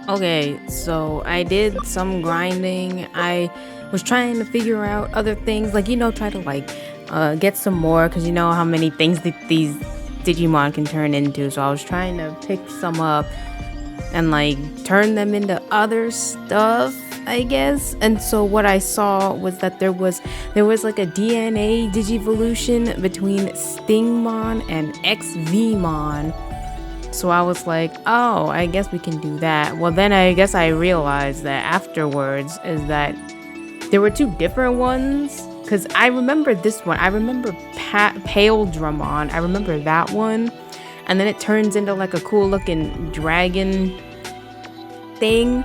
Okay, so I did some grinding. I was trying to figure out other things, like try to get some more, because you know how many things that these Digimon can turn into. So I was trying to pick some up and like turn them into other stuff, I guess. And so what I saw was that there was like a DNA digivolution between Stingmon and XVmon. So I was like, oh, I guess we can do that. Well, then I guess I realized that afterwards is that there were two different ones. Because I remember this one. I remember Pale Dramon. I remember that one. And then it turns into like a cool looking dragon thing.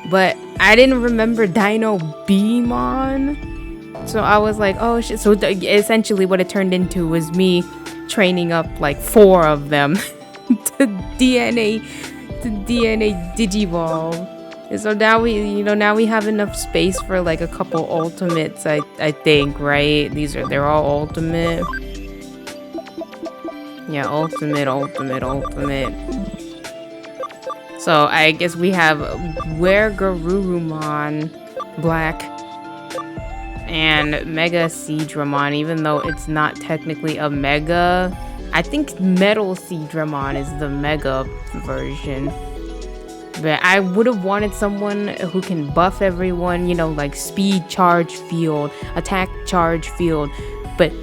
But I didn't remember Dino Beamon. So I was like, oh shit. So essentially what it turned into was me training up like 4 of them to DNA Digivolve. And so now we have enough space for like a couple ultimates, I think, right? They're all ultimate. Yeah, ultimate. So I guess we have Wergarurumon Black and Mega Seadramon, even though it's not technically a Mega. I think Metal Seadramon is the Mega version. But I would have wanted someone who can buff everyone, like speed charge field, attack charge field. But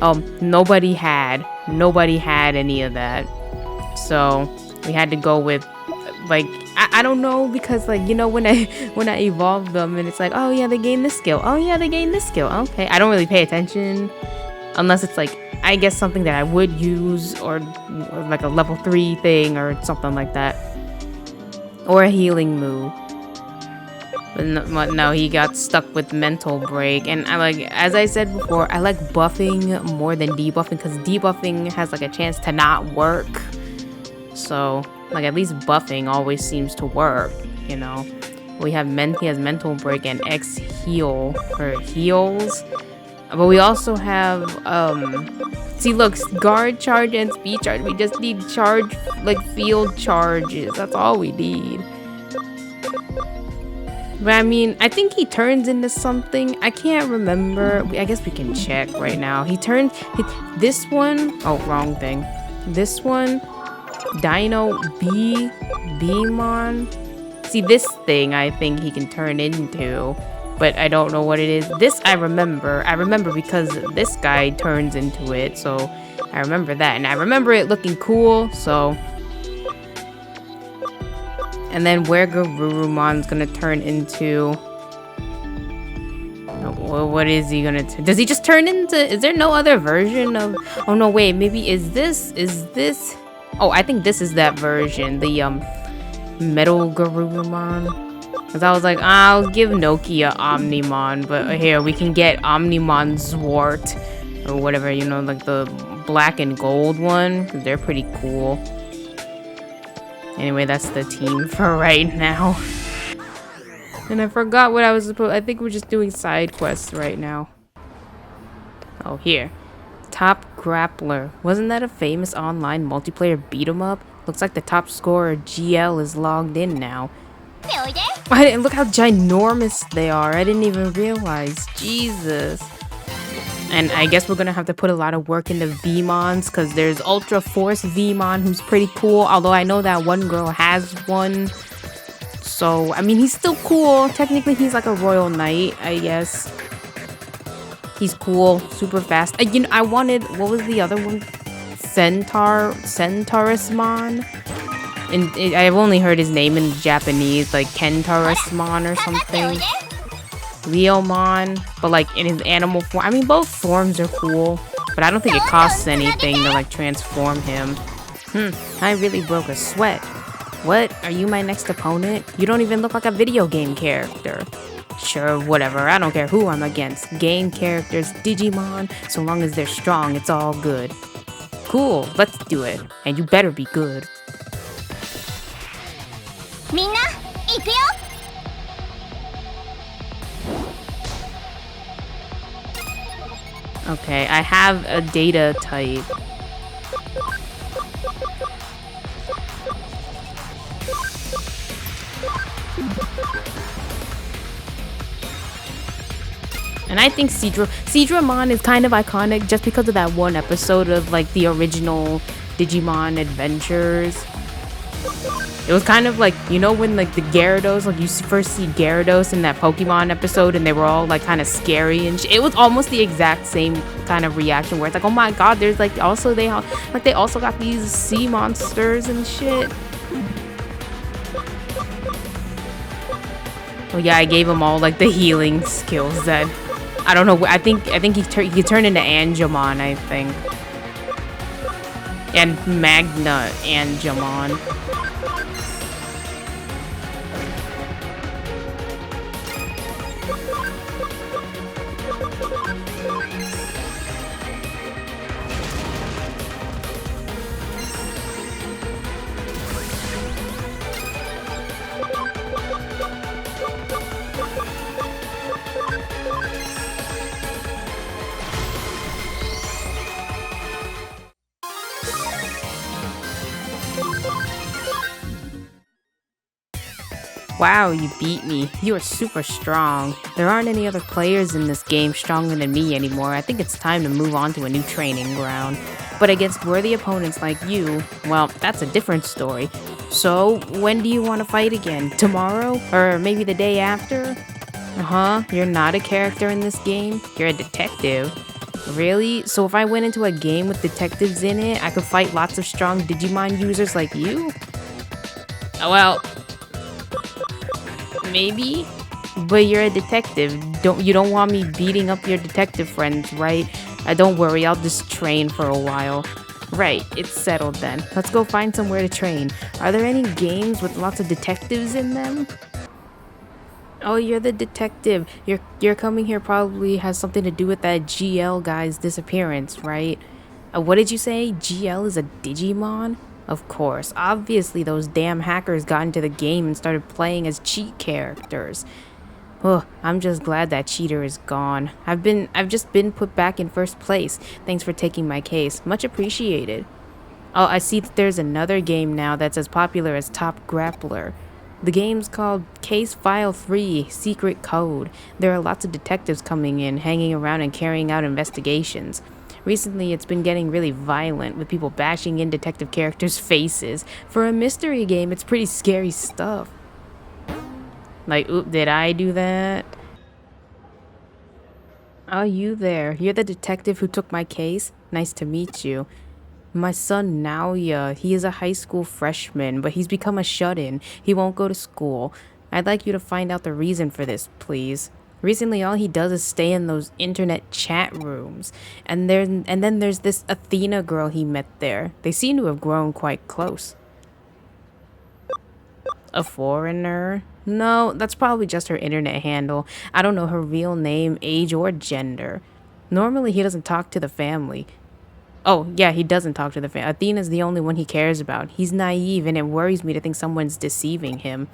nobody had any of that. So we had to go with like I don't know, because like when I evolve them and it's like, oh yeah, they gain this skill. Oh yeah, they gain this skill. Okay. I don't really pay attention unless it's like, I guess, something that I would use, or like a level 3 thing or something like that. Or a healing move. But no, he got stuck with mental break. And as I said before, I like buffing more than debuffing, because debuffing has like a chance to not work. So like at least buffing always seems to work, He has mental break and X heal for heals. But we also have see, look, guard charge and speed charge. We just need charge, like field charges. That's all we need. But I mean, I think he turns into something. I can't remember. I guess we can check right now. This one. Oh, wrong thing. This one, Dino Beamon. See, this thing I think he can turn into, but I don't know what it is. This I remember. I remember because this guy turns into it, so I remember that. And I remember it looking cool, so. And then Wergarurumon's gonna turn into. What is he gonna does he just turn into? Is there no other version of? Oh no, wait, maybe is this? Oh, I think this is that version, the Metal Garurumon. Cause I was like, I'll give Nokia Omnimon, but here we can get Omnimon Zwart or whatever, like the black and gold one. They're pretty cool. Anyway, that's the team for right now. And I forgot what I was supposed. I think we're just doing side quests right now. Oh, here. Top Grappler. Wasn't that a famous online multiplayer beat 'em up? Looks like the top scorer GL is logged in now. Look how ginormous they are. I didn't even realize. Jesus. And I guess we're gonna have to put a lot of work into Vmons, because there's Ultra Force Vmon, who's pretty cool. Although I know that one girl has one. So, I mean, he's still cool. Technically, he's like a Royal Knight, I guess. He's cool, super fast. I wanted, what was the other one? Centaurismon? And I've only heard his name in Japanese, like Kentaurismon or something. Leomon, but like in his animal form. I mean, both forms are cool, but I don't think it costs anything to like transform him. I really broke a sweat. What? Are you my next opponent? You don't even look like a video game character. Sure, whatever. I don't care who I'm against. Game characters, Digimon, so long as they're strong, it's all good. Cool, let's do it. And you better be good. Minna, ikuyo! Okay, I have a data type. And I think Seedramon is kind of iconic just because of that one episode of like the original Digimon adventures. It was kind of like, you know, when like the Gyarados, like you first see Gyarados in that Pokemon episode and they were all like kind of scary and it was almost the exact same kind of reaction where it's like, oh my god, there's like also they also got these sea monsters and shit. Oh yeah, I gave him all like the healing skills that I don't know. I think he turned into Angemon, I think, and Magna Angemon. Wow, you beat me. You are super strong. There aren't any other players in this game stronger than me anymore. I think it's time to move on to a new training ground. But against worthy opponents like you, well, that's a different story. So, when do you want to fight again? Tomorrow? Or maybe the day after? Uh-huh, you're not a character in this game. You're a detective. Really? So if I went into a game with detectives in it, I could fight lots of strong Digimon users like you? Well, maybe, but you're a detective. You don't want me beating up your detective friends, right? Don't worry, I'll just train for a while. Right, it's settled then. Let's go find somewhere to train. Are there any games with lots of detectives in them? Oh, you're the detective. Your coming here probably has something to do with that GL guy's disappearance, right? What did you say? GL is a Digimon? Of course. Obviously, those damn hackers got into the game and started playing as cheat characters. Oh, I'm just glad that cheater is gone. I've just been put back in first place. Thanks for taking my case. Much appreciated. Oh, I see that there's another game now that's as popular as Top Grappler. The game's called Case File 3 Secret Code. There are lots of detectives coming in, hanging around and carrying out investigations. Recently, it's been getting really violent, with people bashing in detective characters' faces. For a mystery game, it's pretty scary stuff. Like, oop, did I do that? Oh, you there. You're the detective who took my case? Nice to meet you. My son, Naoya, he is a high school freshman, but he's become a shut-in. He won't go to school. I'd like you to find out the reason for this, please. Recently, all he does is stay in those internet chat rooms. And then there's this Athena girl he met there. They seem to have grown quite close. A foreigner? No, that's probably just her internet handle. I don't know her real name, age, or gender. Normally, he doesn't talk to the family. Oh, yeah, he doesn't talk to the family. Athena's the only one he cares about. He's naive, and it worries me to think someone's deceiving him.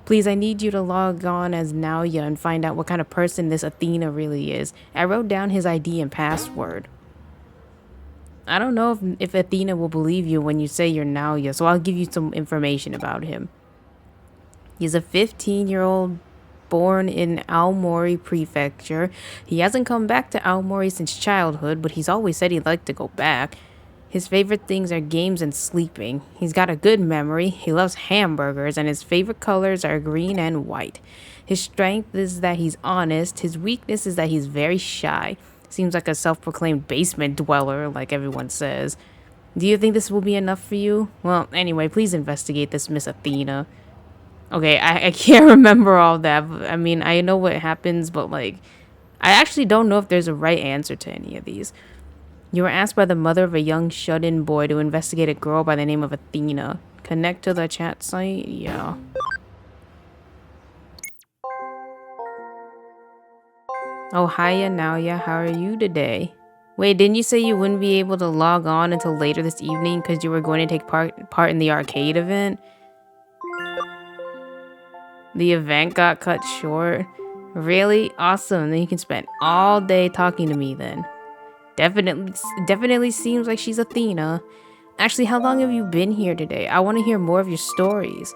Please, I need you to log on as Naoya and find out what kind of person this Athena really is. I wrote down his ID and password. I don't know if Athena will believe you when you say you're Naoya, so I'll give you some information about him. He's a 15-year-old born in Aomori Prefecture. He hasn't come back to Aomori since childhood, but he's always said he'd like to go back. His favorite things are games and sleeping. He's got a good memory, he loves hamburgers, and his favorite colors are green and white. His strength is that he's honest. His weakness is that he's very shy. Seems like a self-proclaimed basement dweller, like everyone says. Do you think this will be enough for you? Well, anyway, please investigate this Miss Athena. Okay, I can't remember all that. I mean, I know what happens, but like, I actually don't know if there's a right answer to any of these. You were asked by the mother of a young shut-in boy to investigate a girl by the name of Athena. Connect to the chat site? Yeah. Oh, hiya, Naoya. How are you today? Wait, didn't you say you wouldn't be able to log on until later this evening because you were going to take part in the arcade event? The event got cut short. Really? Awesome. Then you can spend all day talking to me then. Definitely seems like she's Athena. Actually, how long have you been here today? I want to hear more of your stories.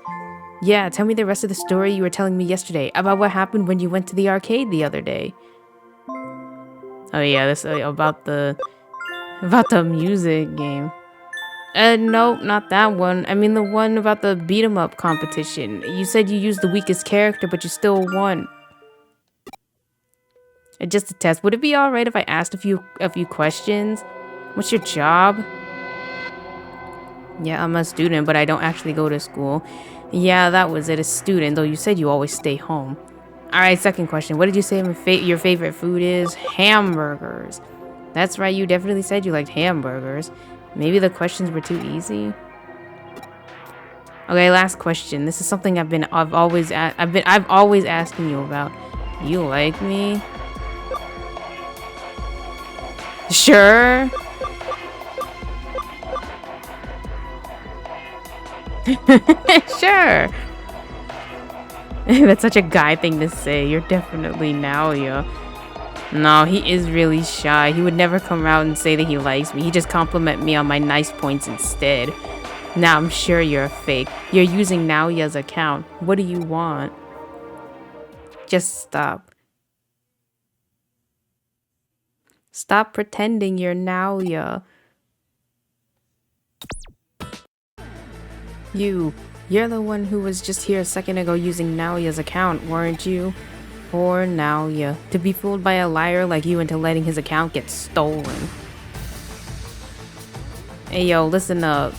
Yeah, tell me the rest of the story you were telling me yesterday about what happened when you went to the arcade the other day. Oh yeah, this about the music game. No, not that one. I mean the one about the beat 'em up competition. You said you used the weakest character, but you still won. Just a test. Would it be alright if I asked a few questions? What's your job? Yeah, I'm a student, but I don't actually go to school. Yeah, that was it, a student, though you said you always stay home. Alright, second question. What did you say your favorite food is? Hamburgers. That's right, you definitely said you liked hamburgers. Maybe the questions were too easy? Okay, last question. This is something I've always asking you about. You like me? Sure. Sure. That's such a guy thing to say. You're definitely Naoya. No, he is really shy. He would never come out and say that he likes me. He just compliment me on my nice points instead. Now I'm sure you're a fake. You're using Naoya's account. What do you want? Just stop. Stop pretending you're Naoya. You're the one who was just here a second ago using Naoya's account, weren't you? Poor Naoya. To be fooled by a liar like you into letting his account get stolen. Hey yo, listen up.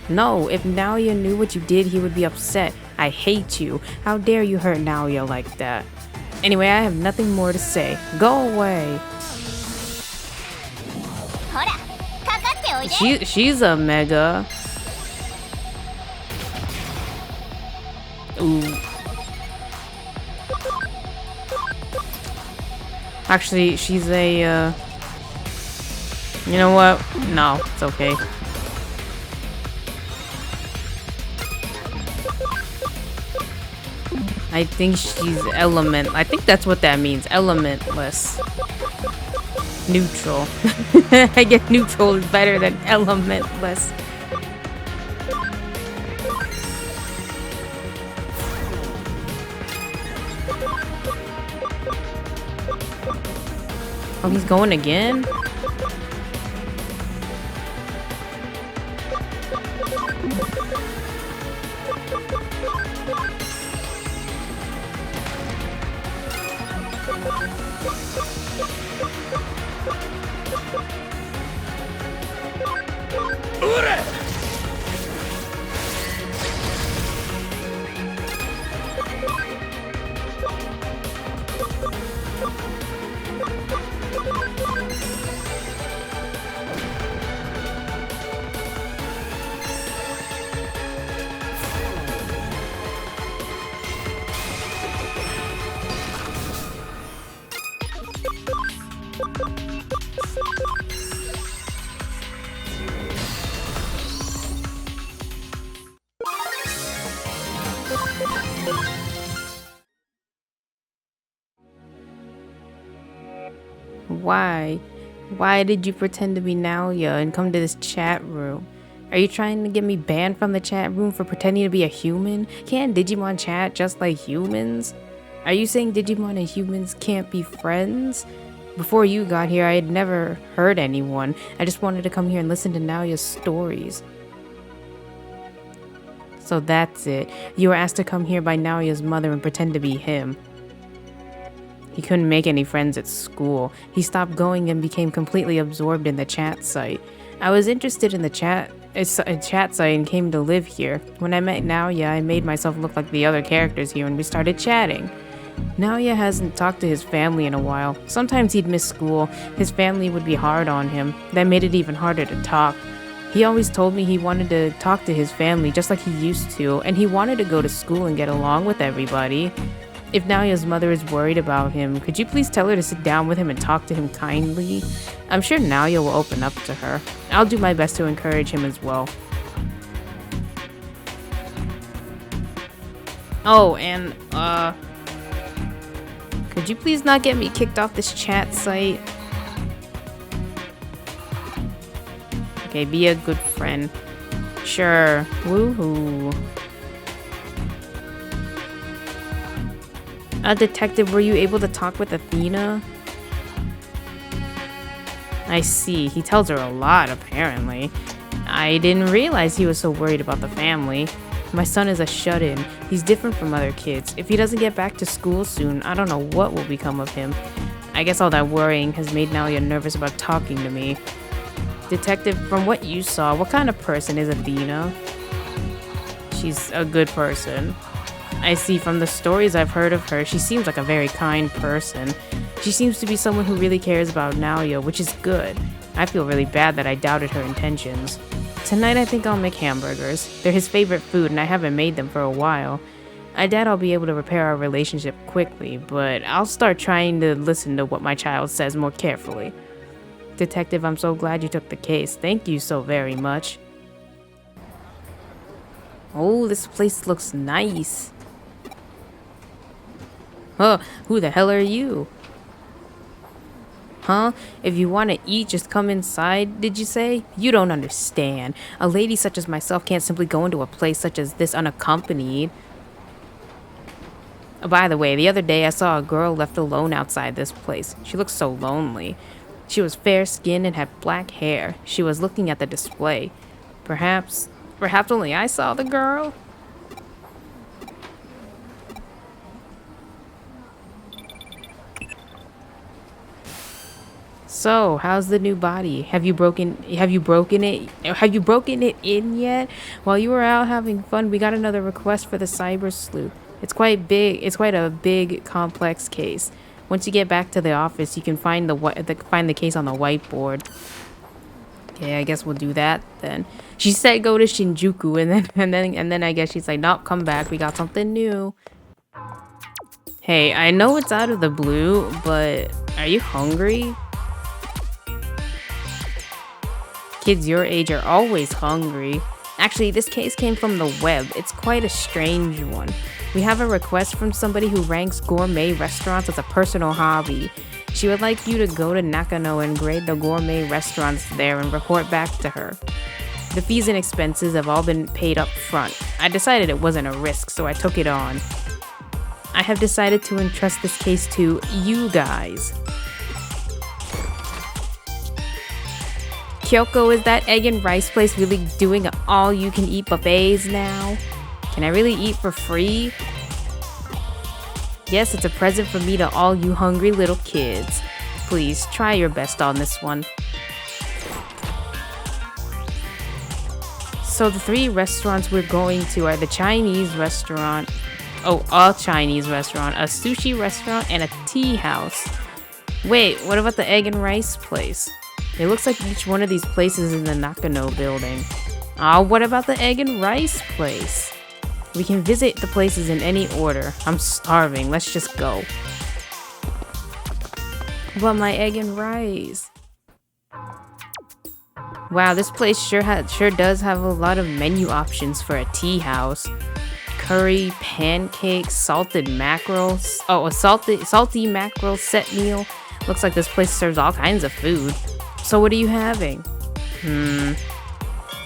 No, if Naoya knew what you did, he would be upset. I hate you. How dare you hurt Naoya like that? Anyway, I have nothing more to say. Go away. She's a mega. Ooh. Actually, she's a, you know what? No, it's okay. I think she's element. I think that's what that means. Elementless. Neutral. I get neutral is better than elementless. Oh, he's going again? Why? Why did you pretend to be Naoya and come to this chat room? Are you trying to get me banned from the chat room for pretending to be a human? Can't Digimon chat just like humans? Are you saying Digimon and humans can't be friends? Before you got here, I had never heard anyone. I just wanted to come here and listen to Naoya's stories. So that's it. You were asked to come here by Naoya's mother and pretend to be him. He couldn't make any friends at school. He stopped going and became completely absorbed in the chat site. I was interested in the chat site and came to live here. When I met Naoya, I made myself look like the other characters here and we started chatting. Naoya hasn't talked to his family in a while. Sometimes he'd miss school. His family would be hard on him. That made it even harder to talk. He always told me he wanted to talk to his family just like he used to, and he wanted to go to school and get along with everybody. If Naoya's mother is worried about him, could you please tell her to sit down with him and talk to him kindly? I'm sure Naoya will open up to her. I'll do my best to encourage him as well. Oh, and, could you please not get me kicked off this chat site? Okay, be a good friend. Sure. Woohoo. Detective, were you able to talk with Athena? I see. He tells her a lot, apparently. I didn't realize he was so worried about the family. My son is a shut-in. He's different from other kids. If he doesn't get back to school soon, I don't know what will become of him. I guess all that worrying has made Nalia nervous about talking to me. Detective, from what you saw, what kind of person is Athena? She's a good person. I see from the stories I've heard of her, she seems like a very kind person. She seems to be someone who really cares about Naoya, which is good. I feel really bad that I doubted her intentions. Tonight I think I'll make hamburgers. They're his favorite food and I haven't made them for a while. I doubt I'll be able to repair our relationship quickly, but I'll start trying to listen to what my child says more carefully. Detective, I'm so glad you took the case. Thank you so very much. Oh, this place looks nice. Huh, who the hell are you? Huh? If you want to eat, just come inside, did you say? You don't understand. A lady such as myself can't simply go into a place such as this unaccompanied. By the way, the other day I saw a girl left alone outside this place. She looked so lonely. She was fair-skinned and had black hair. She was looking at the display. Perhaps only I saw the girl? So, how's the new body? Have you broken it in yet? While you were out having fun, we got another request for the cyber sleuth. It's quite a big, complex case. Once you get back to the office, you can find the case on the whiteboard. Okay, I guess we'll do that then. She said go to Shinjuku, and then I guess she's like, nope, come back. We got something new. Hey, I know it's out of the blue, but are you hungry? Kids your age are always hungry. Actually, this case came from the web. It's quite a strange one. We have a request from somebody who ranks gourmet restaurants as a personal hobby. She would like you to go to Nakano and grade the gourmet restaurants there and report back to her. The fees and expenses have all been paid up front. I decided it wasn't a risk, so I took it on. I have decided to entrust this case to you guys. Kyoko, is that egg and rice place really doing all-you-can-eat buffets now? Can I really eat for free? Yes, it's a present from me to all you hungry little kids. Please, try your best on this one. So the 3 restaurants we're going to are the Chinese restaurant, a Chinese restaurant, a sushi restaurant, and a tea house. Wait, what about the egg and rice place? It looks like each one of these places is in the Nakano building. What about the egg and rice place? We can visit the places in any order. I'm starving. Let's just go. But my egg and rice. Wow, this place sure does have a lot of menu options for a tea house. Curry, pancakes, salted mackerel. A salty mackerel set meal. Looks like this place serves all kinds of food. So what are you having?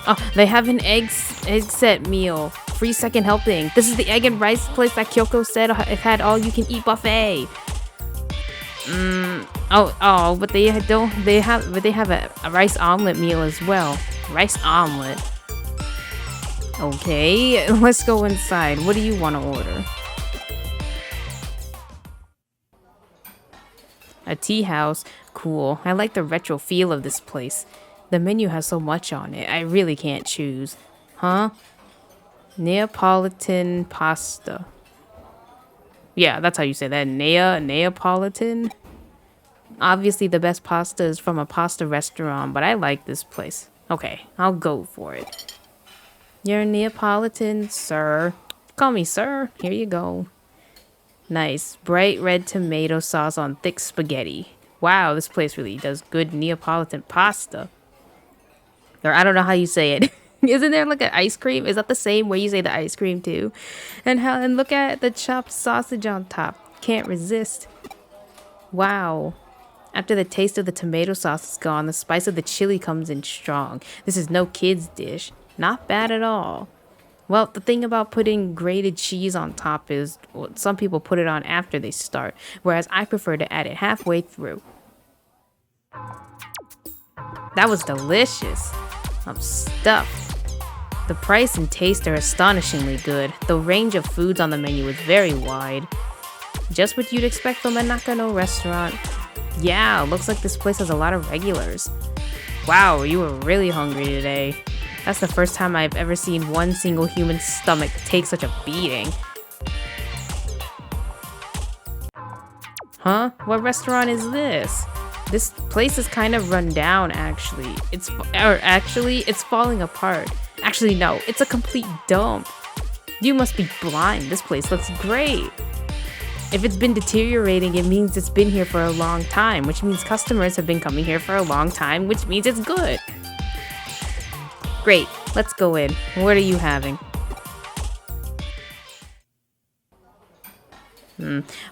Oh, they have an egg set meal. Free second helping. This is the egg and rice place that Kyoko said it had all-you-can-eat buffet. But they have a rice omelet meal as well. Rice omelet. Okay, let's go inside. What do you want to order? A tea house. Cool. I like the retro feel of this place. The menu has so much on it. I really can't choose. Huh? Neapolitan pasta. Yeah, that's how you say that. Neapolitan? Obviously, the best pasta is from a pasta restaurant, but I like this place. Okay, I'll go for it. You're Neapolitan, sir. Call me sir. Here you go. Nice. Bright red tomato sauce on thick spaghetti. Wow, this place really does good Neapolitan pasta. Or I don't know how you say it. Isn't there like an ice cream? Is that the same way you say the ice cream too? And look at the chopped sausage on top. Can't resist. Wow. After the taste of the tomato sauce is gone, the spice of the chili comes in strong. This is no kid's dish. Not bad at all. Well, the thing about putting grated cheese on top is, well, some people put it on after they start, whereas I prefer to add it halfway through. That was delicious. I'm stuffed. The price and taste are astonishingly good. The range of foods on the menu is very wide. Just what you'd expect from a Nakano restaurant. Yeah, looks like this place has a lot of regulars. Wow, you were really hungry today. That's the first time I've ever seen one single human stomach take such a beating. Huh? What restaurant is this? This place is kind of run down, actually. It's falling apart. Actually, no, it's a complete dump. You must be blind. This place looks great. If it's been deteriorating, it means it's been here for a long time, which means customers have been coming here for a long time, which means it's good. Great, let's go in. What are you having?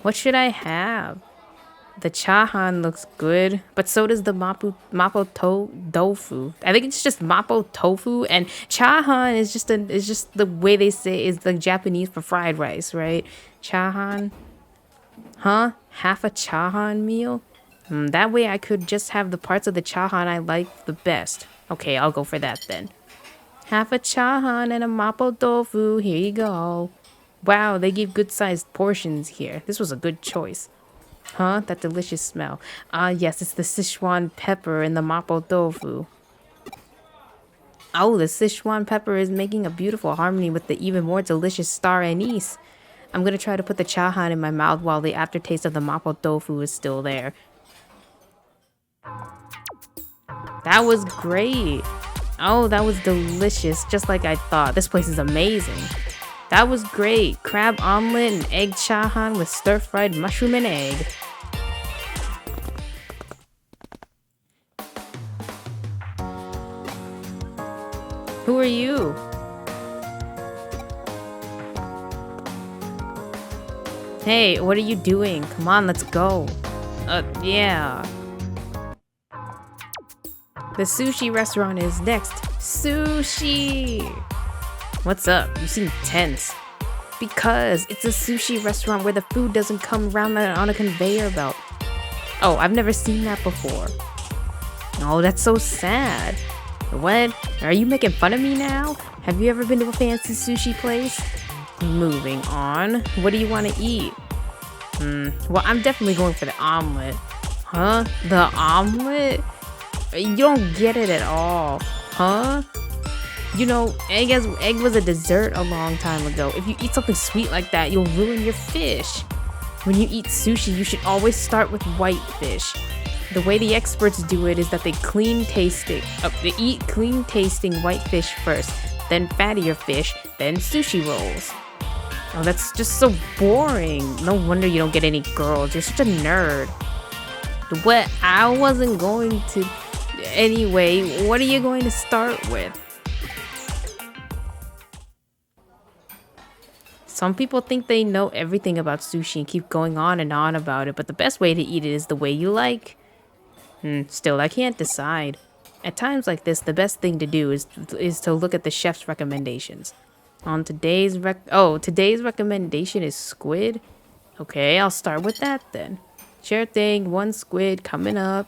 What should I have? The chahan looks good, but so does the mapo tofu. I think it's just mapo tofu, and chahan is just the way they say is the Japanese for fried rice, right? Chahan. Huh? Half a chahan meal? That way I could just have the parts of the chahan I like the best. Okay, I'll go for that then. Half a chahan and a mapo tofu. Here you go. Wow, they give good-sized portions here. This was a good choice. Huh? That delicious smell. Yes, it's the Sichuan pepper and the mapo tofu. Oh, the Sichuan pepper is making a beautiful harmony with the even more delicious star anise. I'm gonna try to put the chahan in my mouth while the aftertaste of the mapo tofu is still there. That was great. Oh, that was delicious, just like I thought. This place is amazing. That was great. Crab omelet and egg chahan with stir-fried mushroom and egg. Who are you? Hey, what are you doing? Come on, let's go. Yeah. The sushi restaurant is next. Sushi! What's up? You seem tense. Because it's a sushi restaurant where the food doesn't come around on a conveyor belt. Oh, I've never seen that before. Oh, that's so sad. What? Are you making fun of me now? Have you ever been to a fancy sushi place? Moving on. What do you want to eat? Well, I'm definitely going for the omelet. Huh? The omelet? You don't get it at all. Huh? You know, egg was a dessert a long time ago. If you eat something sweet like that, you'll ruin your fish. When you eat sushi, you should always start with white fish. The way the experts do it is that they eat clean tasting white fish first, then fattier fish, then sushi rolls. Oh, that's just so boring. No wonder you don't get any girls. You're such a nerd. What? I wasn't going to... Anyway, what are you going to start with? Some people think they know everything about sushi and keep going on and on about it, but the best way to eat it is the way you like. Still, I can't decide. At times like this, the best thing to do is to look at the chef's recommendations. On today's recommendation is squid. Okay, I'll start with that then. Sure thing, 1 squid coming up.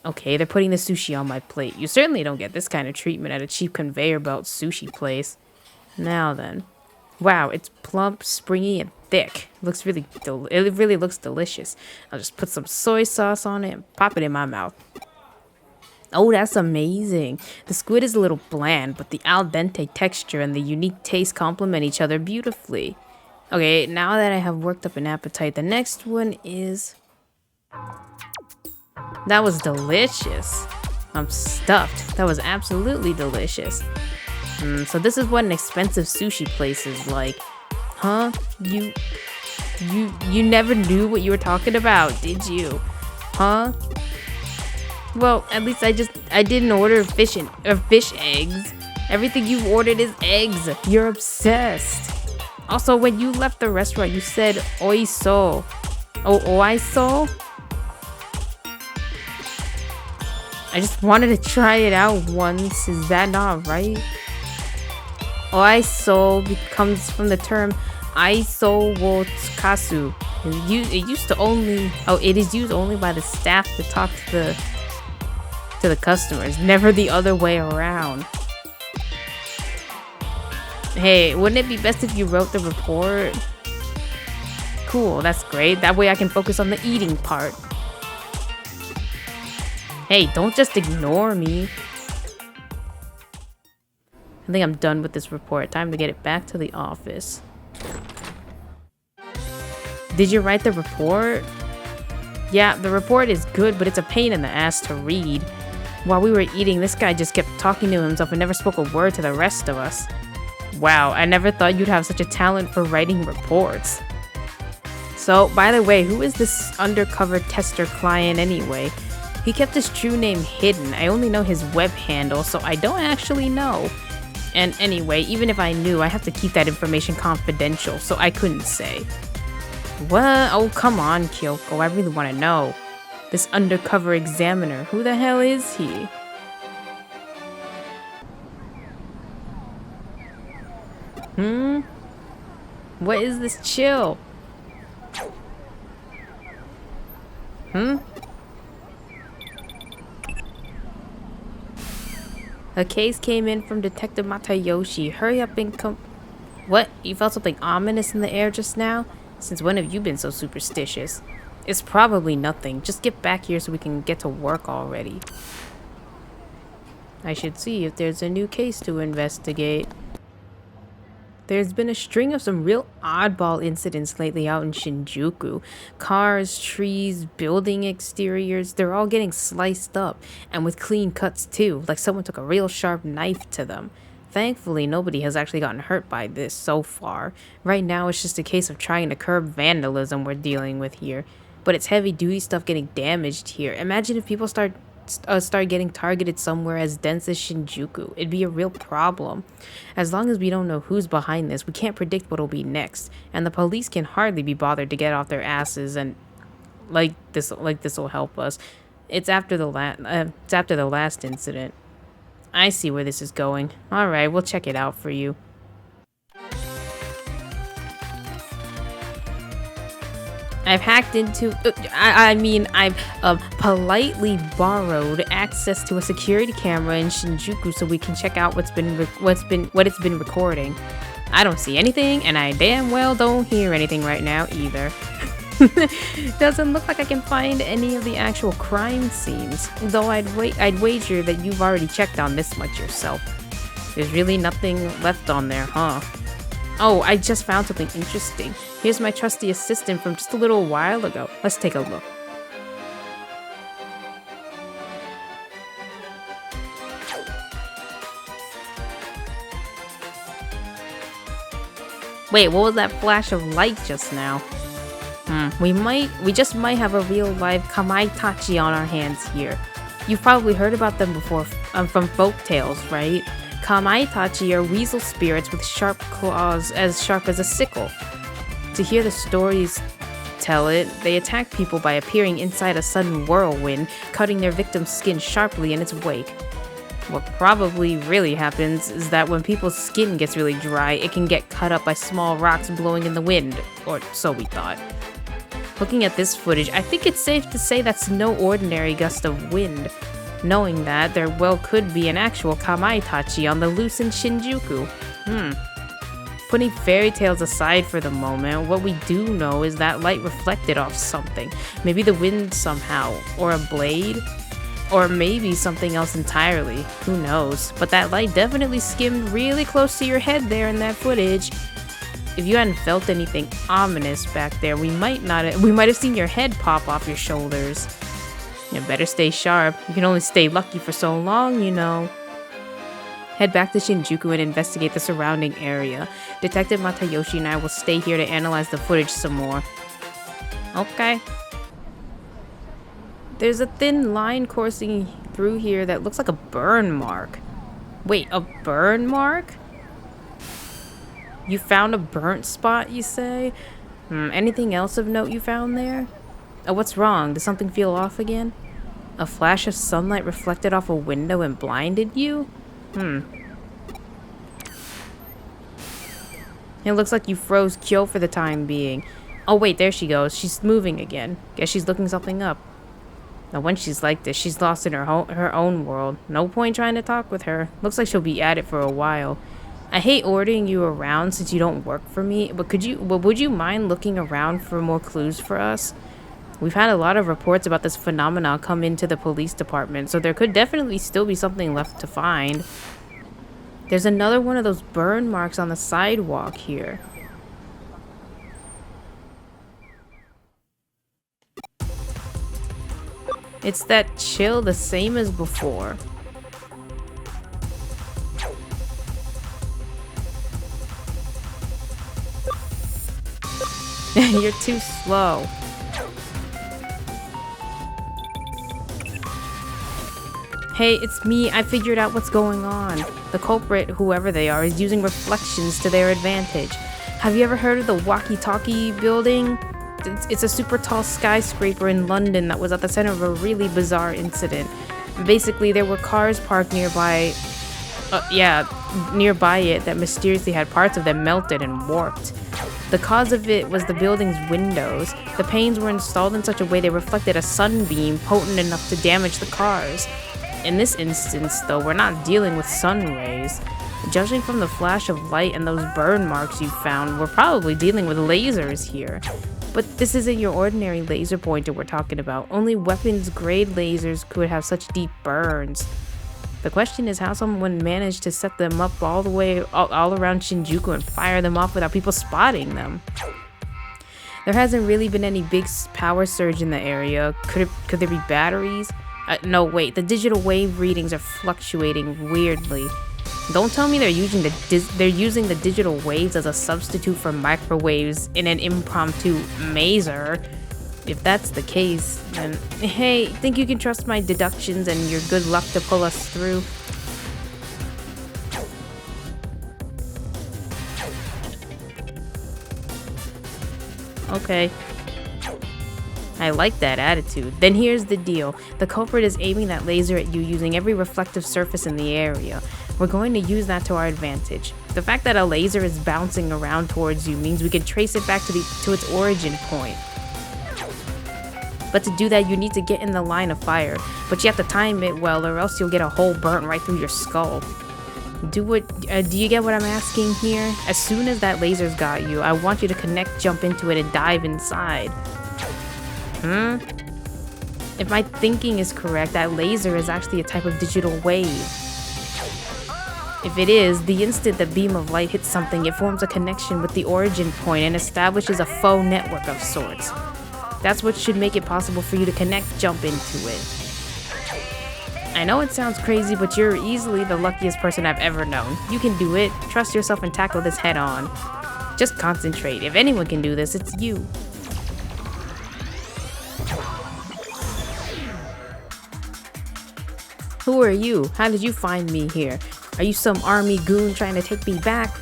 Okay, they're putting the sushi on my plate. You certainly don't get this kind of treatment at a cheap conveyor belt sushi place. Now then. Wow, it's plump, springy, and thick. It really looks delicious. I'll just put some soy sauce on it and pop it in my mouth. Oh, that's amazing. The squid is a little bland, but the al dente texture and the unique taste complement each other beautifully. Okay, now that I have worked up an appetite, the next one is... That was delicious. I'm stuffed. That was absolutely delicious. So this is what an expensive sushi place is like. Huh? You never knew what you were talking about, did you? Huh? Well, at least I didn't order fish eggs. Everything you ordered is eggs. You're obsessed. Also, when you left the restaurant, you said oiso. Oh, oiso? I just wanted to try it out once. Is that not right? Oiso comes from the term aiso wo tsukasu. It is used only by the staff to talk to to the customers, never the other way around. Hey, wouldn't it be best if you wrote the report? Cool, that's great. That way I can focus on the eating part. Hey, don't just ignore me. I think I'm done with this report. Time to get it back to the office. Did you write the report? Yeah, the report is good, but it's a pain in the ass to read. While we were eating, this guy just kept talking to himself and never spoke a word to the rest of us. Wow, I never thought you'd have such a talent for writing reports. So, by the way, who is this undercover tester client anyway? He kept his true name hidden. I only know his web handle, so I don't actually know. And anyway, even if I knew, I have to keep that information confidential, so I couldn't say. What? Oh, come on, Kyoko. I really want to know. This undercover examiner, who the hell is he? What is this chill? A case came in from Detective Matayoshi. Hurry up and come. What? You felt something ominous in the air just now? Since when have you been so superstitious? It's probably nothing. Just get back here so we can get to work already. I should see if there's a new case to investigate. There's been a string of some real oddball incidents lately out in Shinjuku. Cars, trees, building exteriors, they're all getting sliced up, and with clean cuts too, like someone took a real sharp knife to them. Thankfully, nobody has actually gotten hurt by this so far. Right now, it's just a case of trying to curb vandalism we're dealing with here. But it's heavy-duty stuff getting damaged here. Imagine if people start getting targeted somewhere as dense as Shinjuku. It'd be a real problem. As long as we don't know who's behind this, we can't predict what'll be next, and the police can hardly be bothered to get off their asses and like this will help us. It's after the last incident. I see where this is going. All right, we'll check it out for you. I've hacked into, I've politely borrowed access to a security camera in Shinjuku so we can check out what it's been recording. I don't see anything, and I damn well don't hear anything right now either. Doesn't look like I can find any of the actual crime scenes, though I'd wager that you've already checked on this much yourself. There's really nothing left on there, huh? Oh, I just found something interesting. Here's my trusty assistant from just a little while ago. Let's take a look. Wait, what was that flash of light just now? We just might have a real live Kamaitachi on our hands here. You've probably heard about them before from folk tales, right? Kamaitachi are weasel spirits with sharp claws as sharp as a sickle. To hear the stories tell it, they attack people by appearing inside a sudden whirlwind, cutting their victim's skin sharply in its wake. What probably really happens is that when people's skin gets really dry, it can get cut up by small rocks blowing in the wind, or so we thought. Looking at this footage, I think it's safe to say that's no ordinary gust of wind. Knowing that, there well could be an actual Kamaitachi on the loose in Shinjuku. Putting fairy tales aside for the moment, what we do know is that light reflected off something. Maybe the wind somehow, or a blade, or maybe something else entirely. Who knows? But that light definitely skimmed really close to your head there in that footage. If you hadn't felt anything ominous back there, we might have seen your head pop off your shoulders. You better stay sharp. You can only stay lucky for so long, you know. Head back to Shinjuku and investigate the surrounding area. Detective Matayoshi and I will stay here to analyze the footage some more. Okay. There's a thin line coursing through here that looks like a burn mark. Wait, a burn mark? You found a burnt spot, you say? Anything else of note you found there? What's wrong? Does something feel off again? A flash of sunlight reflected off a window and blinded you? It looks like you froze Kyo for the time being. Oh wait, there she goes. She's moving again. Guess she's looking something up. Now, when she's like this, she's lost in her own world. No point trying to talk with her. Looks like she'll be at it for a while. I hate ordering you around since you don't work for me, but would you mind looking around for more clues for us? We've had a lot of reports about this phenomenon come into the police department, so there could definitely still be something left to find. There's another one of those burn marks on the sidewalk here. It's that chill, the same as before. You're too slow. Hey, it's me. I figured out what's going on. The culprit, whoever they are, is using reflections to their advantage. Have you ever heard of the walkie-talkie building? It's a super tall skyscraper in London that was at the center of a really bizarre incident. Basically, there were cars parked nearby it that mysteriously had parts of them melted and warped. The cause of it was the building's windows. The panes were installed in such a way they reflected a sunbeam potent enough to damage the cars. In this instance, though, we're not dealing with sun rays. Judging from the flash of light and those burn marks you found, we're probably dealing with lasers here. But this isn't your ordinary laser pointer we're talking about. Only weapons-grade lasers could have such deep burns. The question is how someone managed to set them up all around Shinjuku and fire them off without people spotting them. There hasn't really been any big power surge in the area. Could there be batteries? No, wait. The digital wave readings are fluctuating weirdly. Don't tell me they're using the digital waves as a substitute for microwaves in an impromptu maser. If that's the case, then hey, think you can trust my deductions and your good luck to pull us through? Okay. I like that attitude. Then here's the deal. The culprit is aiming that laser at you using every reflective surface in the area. We're going to use that to our advantage. The fact that a laser is bouncing around towards you means we can trace it back to its origin point. But to do that, you need to get in the line of fire. But you have to time it well, or else you'll get a hole burnt right through your skull. Do you get what I'm asking here? As soon as that laser's got you, I want you to jump into it, and dive inside. If my thinking is correct, that laser is actually a type of digital wave. If it is, the instant the beam of light hits something, it forms a connection with the origin point and establishes a faux network of sorts. That's what should make it possible for you to jump into it. I know it sounds crazy, but you're easily the luckiest person I've ever known. You can do it. Trust yourself and tackle this head on. Just concentrate. If anyone can do this, it's you. Who are you? How did you find me here? Are you some army goon trying to take me back?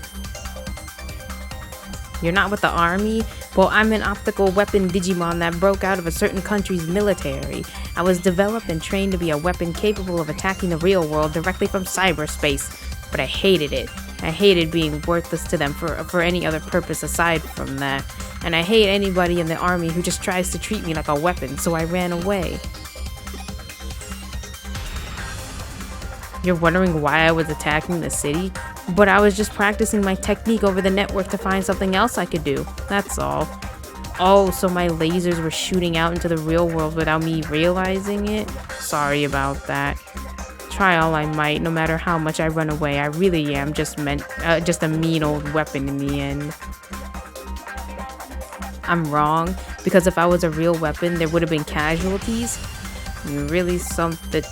You're not with the army? Well, I'm an optical weapon Digimon that broke out of a certain country's military. I was developed and trained to be a weapon capable of attacking the real world directly from cyberspace, but I hated it. I hated being worthless to them for any other purpose aside from that. And I hate anybody in the army who just tries to treat me like a weapon, so I ran away. You're wondering why I was attacking the city? But I was just practicing my technique over the network to find something else I could do. That's all. Oh, so my lasers were shooting out into the real world without me realizing it? Sorry about that. Try all I might, no matter how much I run away, I really am just a mean old weapon in the end. I'm wrong, because if I was a real weapon, there would have been casualties. Really something.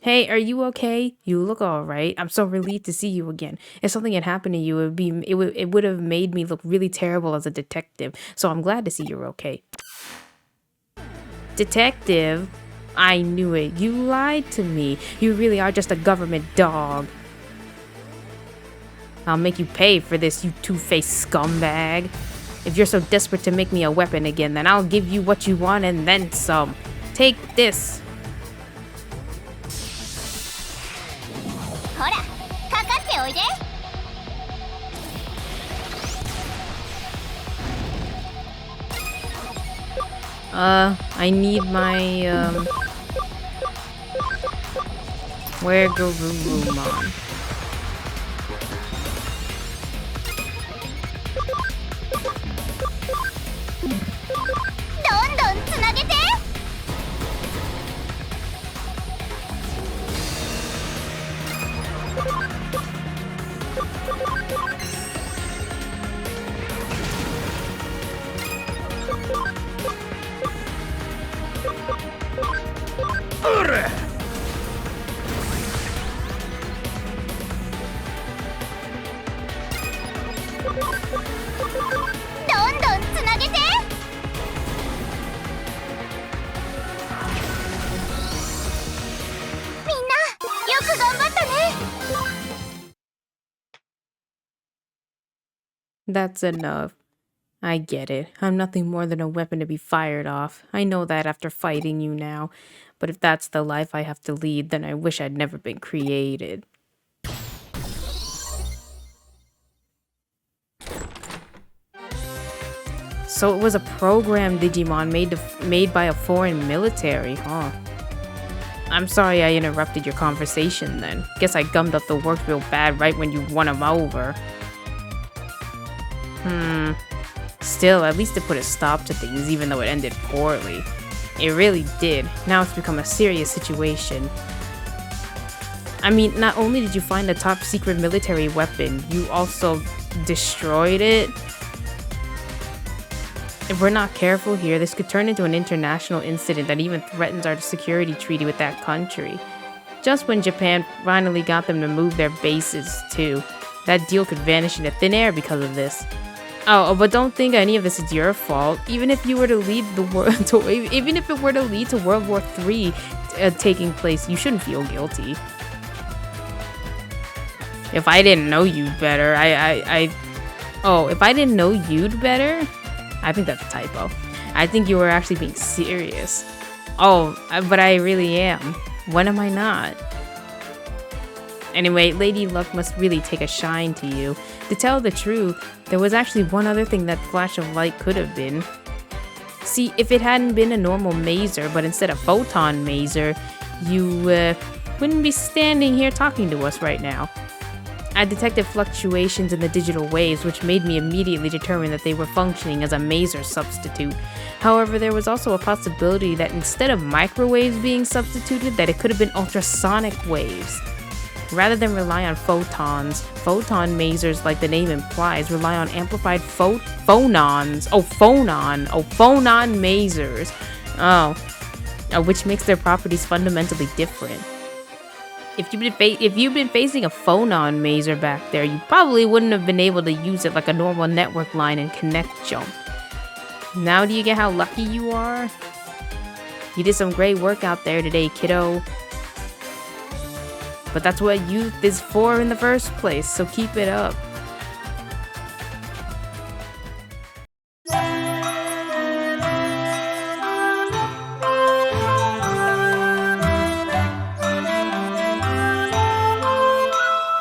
Hey, are you okay? You look alright. I'm so relieved to see you again. If something had happened to you, it would have made me look really terrible as a detective. So I'm glad to see you're okay. Detective? I knew it. You lied to me. You really are just a government dog. I'll make you pay for this, you two-faced scumbag. If you're so desperate to make me a weapon again, then I'll give you what you want and then some. Take this. I need my, where Garurumon? That's enough. I get it. I'm nothing more than a weapon to be fired off. I know that after fighting you now. But if that's the life I have to lead, then I wish I'd never been created. So it was a programmed Digimon made by a foreign military, huh? I'm sorry I interrupted your conversation then. Guess I gummed up the work real bad right when you won him over. Still, at least it put a stop to things even though it ended poorly. It really did. Now it's become a serious situation. I mean, not only did you find a top secret military weapon, you also destroyed it. If we're not careful here, this could turn into an international incident that even threatens our security treaty with that country. Just when Japan finally got them to move their bases, too. That deal could vanish into thin air because of this. Oh, but don't think any of this is your fault. Even if you were to lead the world, even if it were to lead to World War III taking place, you shouldn't feel guilty. If I didn't know you better, if I didn't know you'd better, I think that's a typo. I think you were actually being serious. Oh, but I really am. When am I not? Anyway, Lady Luck must really take a shine to you. To tell the truth, there was actually one other thing that flash of light could have been. See, if it hadn't been a normal mazer, but instead a photon mazer, you wouldn't be standing here talking to us right now. I detected fluctuations in the digital waves, which made me immediately determine that they were functioning as a mazer substitute. However, there was also a possibility that instead of microwaves being substituted, that it could have been ultrasonic waves. Rather than rely on photons, photon masers, like the name implies, rely on amplified phonons, which makes their properties fundamentally different. If you've been facing a phonon maser back there, you probably wouldn't have been able to use it like a normal network line and connect jump. Now do you get how lucky you are? You did some great work out there today, kiddo. But that's what youth is for in the first place, so keep it up.